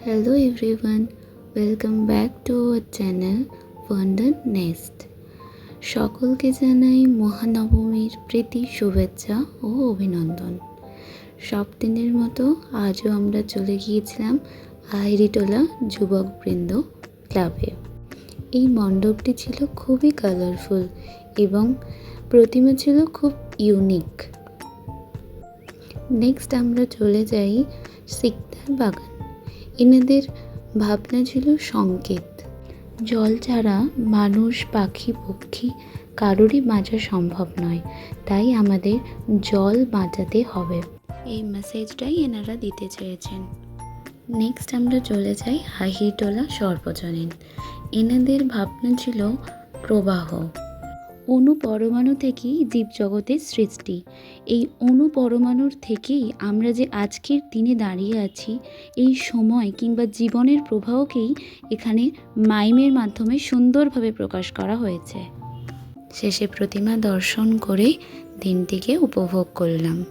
Hello everyone, welcome back to our channel Wonder Nest. সকলকে জানাই মহানবমীর প্রীতি শুভেচ্ছা ও অভিনন্দন। সব দিনের মতো আজও আমরা চলে গিয়েছিলাম আহিরিটোলা যুবকবৃন্দ ক্লাবে। এই মণ্ডপটি ছিল খুবই কালারফুল এবং প্রতিমা ছিল খুব ইউনিক। নেক্সট আমরা চলে যাই সিকদার বাগান। এনাদের ভাবনা ছিল সংকেত, জল ছাড়া মানুষ পাখি পক্ষী কারোরই বাঁচা সম্ভব নয়, তাই আমাদের জল বাঁচাতে হবে, এই মেসেজটাই এনারা দিতে চেয়েছেন। নেক্সট আমরা চলে যাই আহিরিটোলা সর্বজনীন। এনাদের ভাবনা ছিল প্রবাহ। অণু পরমাণু থেকেই জীবজগতের সৃষ্টি। এই অণু পরমাণুর থেকেই আমরা যে আজকের দিনে দাঁড়িয়ে আছি, এই সময় কিংবা জীবনের প্রবাহকেই এখানে মাইমের মাধ্যমে সুন্দরভাবে প্রকাশ করা হয়েছে। শেষে প্রতিমা দর্শন করে দিনটিকে উপভোগ করলাম।